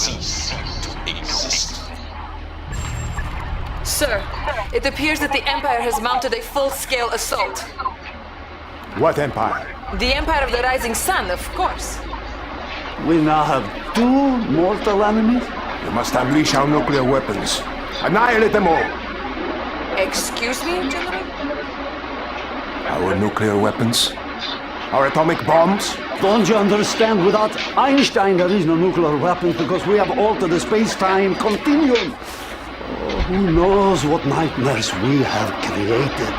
cease to exist. Sir, it appears that the Empire has mounted a full-scale assault. What empire? The Empire of the Rising Sun, of course. We now have two mortal enemies? We must unleash our nuclear weapons. Annihilate them all. Excuse me, General? Our nuclear weapons? Our atomic bombs? Don't you understand? Without Einstein, there is no nuclear weapons because we have altered the space-time continuum. Oh, who knows what nightmares we have created?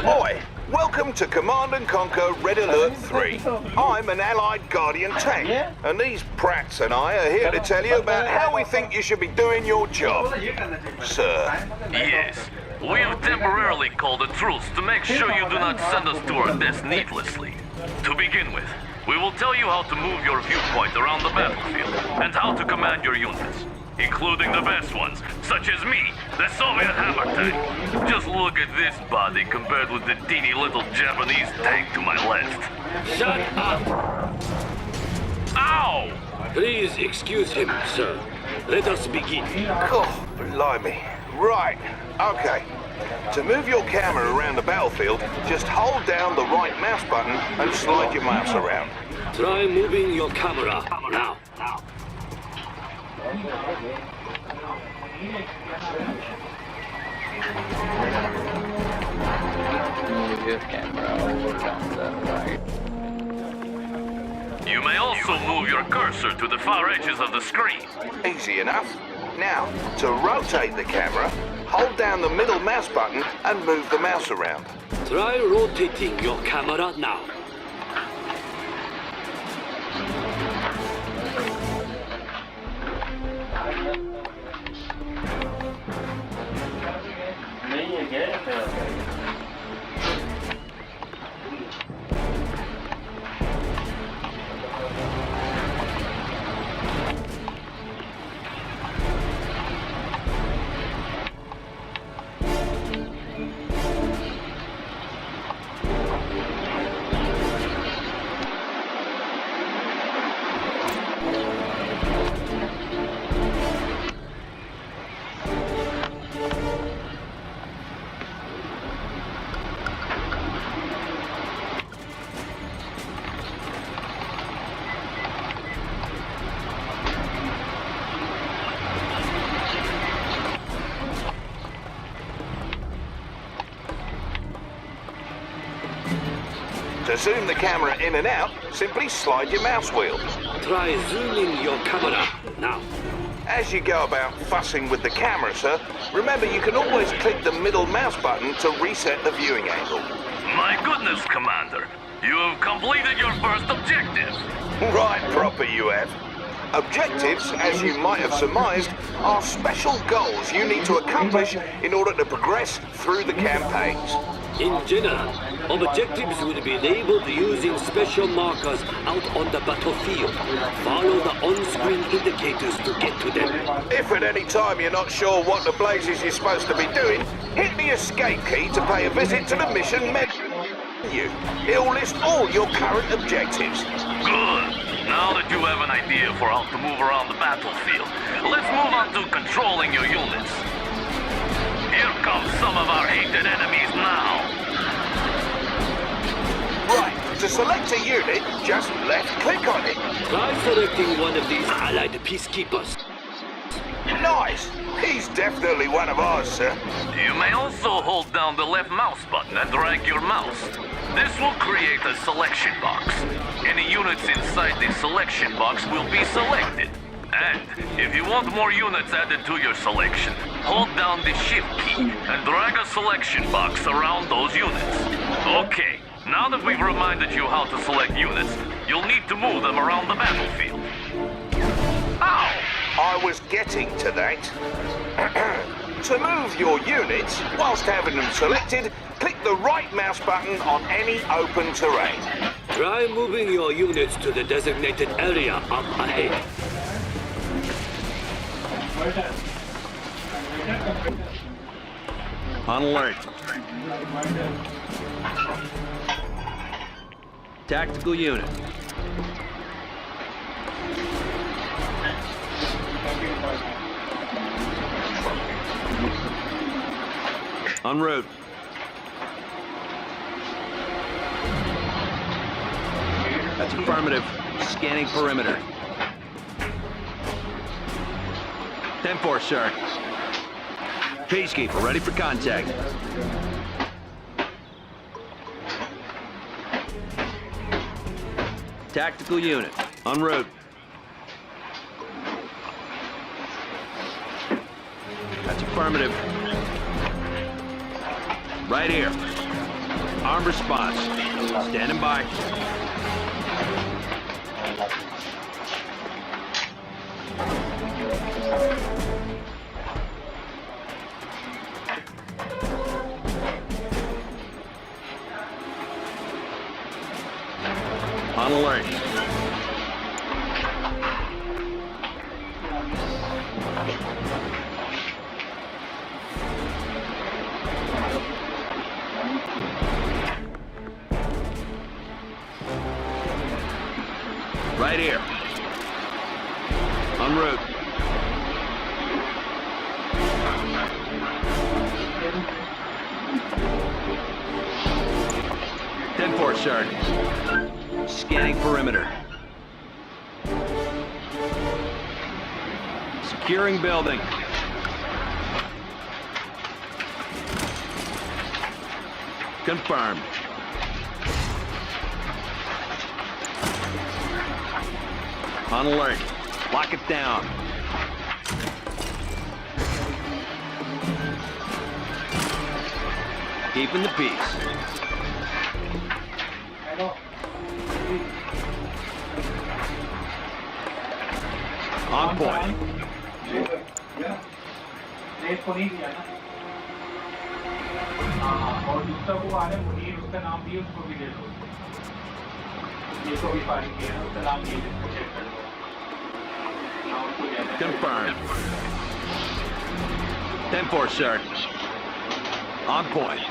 Boy, welcome to Command and Conquer Red Alert 3. I'm an Allied Guardian tank, and these prats and I are here to tell you about how we think you should be doing your job. Sir. Yes. We have temporarily called a truce to make sure you do not send us to our death needlessly. To begin with, we will tell you how to move your viewpoint around the battlefield, and how to command your units, including the best ones, such as me, the Soviet hammer tank. Just look at this body compared with the teeny little Japanese tank to my left. Shut up! Ow! Please excuse him, sir. Let us begin. Oh, blimey. Right, okay. To move your camera around the battlefield, just hold down the right mouse button and slide your mouse around. Try moving your camera now. Move your camera over on the right. You may also move your cursor to the far edges of the screen. Easy enough. Now, to rotate the camera, hold down the middle mouse button and move the mouse around. Try rotating your camera now. To zoom the camera in and out, simply slide your mouse wheel. Try zooming your camera now. As you go about fussing with the camera, sir, remember you can always click the middle mouse button to reset the viewing angle. My goodness, Commander. You have completed your first objective. Right proper you have. Objectives, as you might have surmised, are special goals you need to accomplish in order to progress through the campaigns. In general, objectives will be labeled using special markers out on the battlefield. Follow the on-screen indicators to get to them. If at any time you're not sure what the blazes you're supposed to be doing, hit the escape key to pay a visit to the mission menu. It'll list all your current objectives. Good. Now that you have an idea for how to move around the battlefield, let's move on to controlling your units. Here come some of our hated enemies now. Right, to select a unit, just left-click on it. Try selecting one of these allied peacekeepers. Nice! He's definitely one of ours, sir. You may also hold down the left mouse button and drag your mouse. This will create a selection box. Any units inside the selection box will be selected. And if you want more units added to your selection, hold down the shift key and drag a selection box around those units. Okay, now that we've reminded you how to select units, you'll need to move them around the battlefield. Ow! I was getting to that. To move your units, whilst having them selected, click the right mouse button on any open terrain. Try moving your units to the designated area up ahead. On alert. Tactical unit. En route. That's affirmative. Scanning perimeter. 10-4, sir. Peacekeeper, ready for contact. Tactical unit, en route. That's affirmative. Right here. Armed response. Standing by. On alert. Right here. En route. Ten-4, sir. Scanning perimeter. Securing building. Confirmed. On alert. Lock it down. Keeping the peace. On point. और दूसरा वो आ रहा है मुनीर, उसका नाम भी उसको भी दे दो, ये तो भी फायरिंग किया है, उसका नाम भी इसको चेक कर लो। Confirmed. 10-4, sir. On point.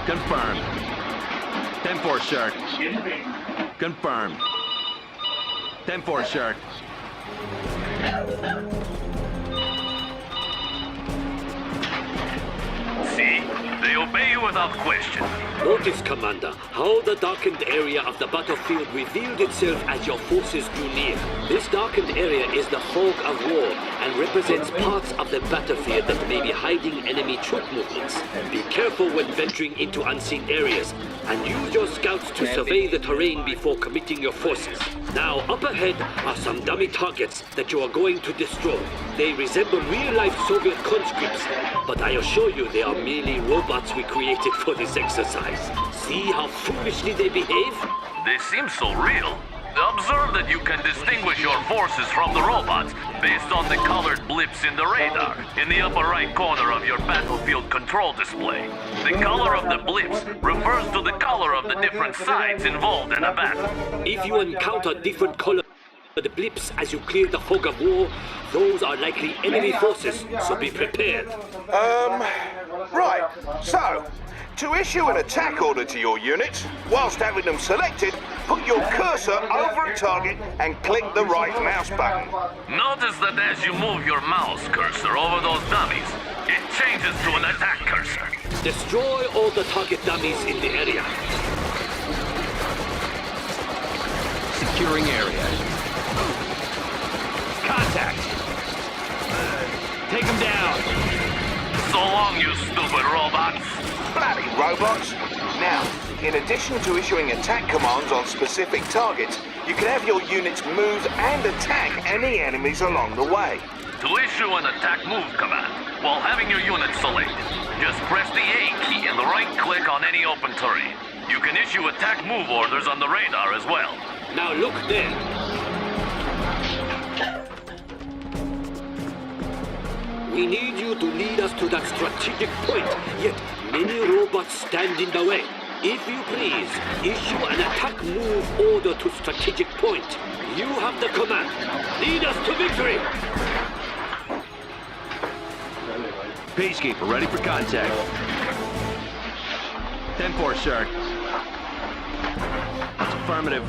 Confirmed. 10-4, sir. Confirmed. 10-4, sir. See? They obey you without question. Notice, Commander, how the darkened area of the battlefield revealed itself as your forces drew near. This darkened area is the fog of war, and represents parts of the battlefield that may be hiding enemy troop movements. Be careful when venturing into unseen areas, and use your scouts to survey the terrain before committing your forces. Now, up ahead are some dummy targets that you are going to destroy. They resemble real-life Soviet conscripts, but I assure you they are merely robots we created for this exercise. See how foolishly they behave? They seem so real. Observe that you can distinguish your forces from the robots based on the colored blips in the radar in the upper right corner of your battlefield control display. The color of the blips refers to the color of the different sides involved in a battle. If you encounter different colored blips as you clear the fog of war, those are likely enemy forces, so be prepared. Right. So, to issue an attack order to your units, whilst having them selected, put your cursor over a target and click the right mouse button. Notice that as you move your mouse cursor over those dummies, it changes to an attack cursor. Destroy all the target dummies in the area. Securing area. Contact! Take him down! So long, you stupid robots! Bloody robots! Now, in addition to issuing attack commands on specific targets, you can have your units move and attack any enemies along the way. To issue an attack move command, while having your unit selected, just press the A key and the right click on any open terrain. You can issue attack move orders on the radar as well. Now look there. We need you to lead us to that strategic point, yet many robots stand in the way. If you please, issue an attack move order to strategic point. You have the command. Lead us to victory! Peacekeeper, ready for contact. 10-4, sir. It's affirmative.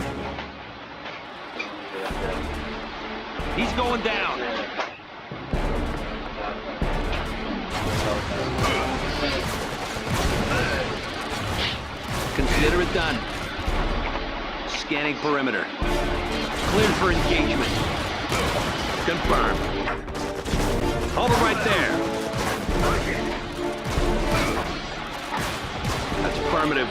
He's going down. Consider it done. Scanning perimeter. Cleared for engagement. Confirmed. Hold it right there. That's affirmative.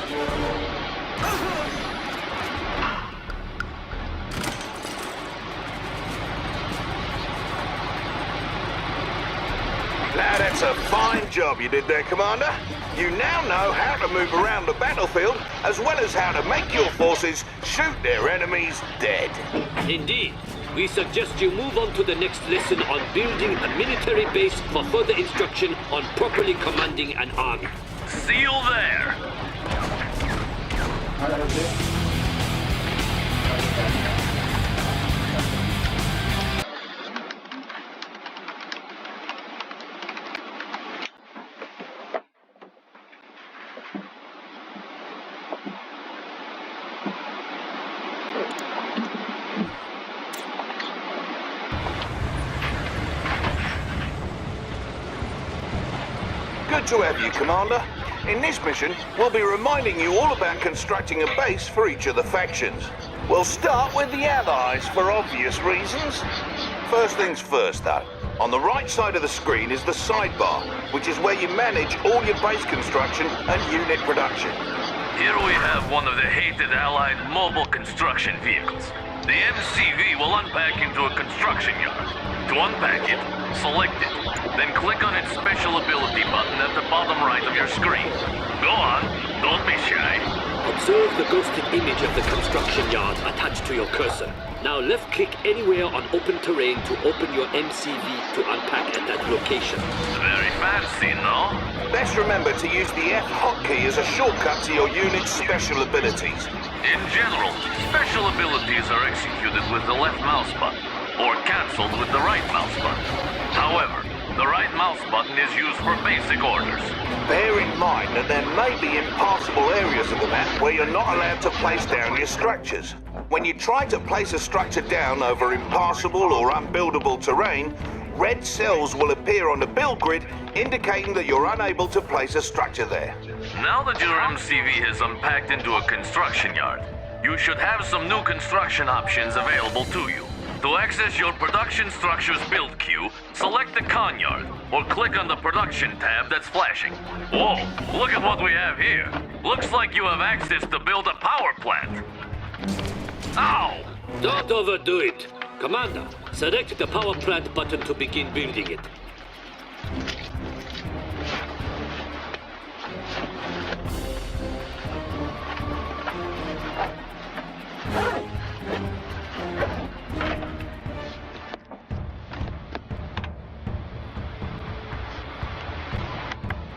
Now that's a fine job you did there, Commander. You now know how to move around the battlefield, as well as how to make your forces shoot their enemies dead. Indeed. We suggest you move on to the next lesson on building a military base for further instruction on properly commanding an army. See you there! Good to have you, Commander. In this mission, we'll be reminding you all about constructing a base for each of the factions. We'll start with the Allies for obvious reasons. First things first, though. On the right side of the screen is the sidebar, which is where you manage all your base construction and unit production. Here we have one of the hated Allied mobile construction vehicles. The MCV will unpack into a construction yard. To unpack it, select it, then click on its special ability button at the bottom right of your screen. Go on, don't be shy. Observe the ghosted image of the construction yard attached to your cursor. Now left-click anywhere on open terrain to open your MCV to unpack at that location. Very fancy, no? Let's remember to use the F hotkey as a shortcut to your unit's special abilities. In general, special abilities are executed with the left mouse button, or cancelled with the right mouse button. However, the right mouse button is used for basic orders. Bear in mind that there may be impassable areas of the map where you're not allowed to place down your structures. When you try to place a structure down over impassable or unbuildable terrain, red cells will appear on the build grid indicating that you're unable to place a structure there. Now that your MCV has unpacked into a construction yard, you should have some new construction options available to you. To access your production structure's build queue, select the Conyard, or click on the production tab that's flashing. Whoa, look at what we have here. Looks like you have access to build a power plant. Ow! Don't overdo it. Commander, select the power plant button to begin building it.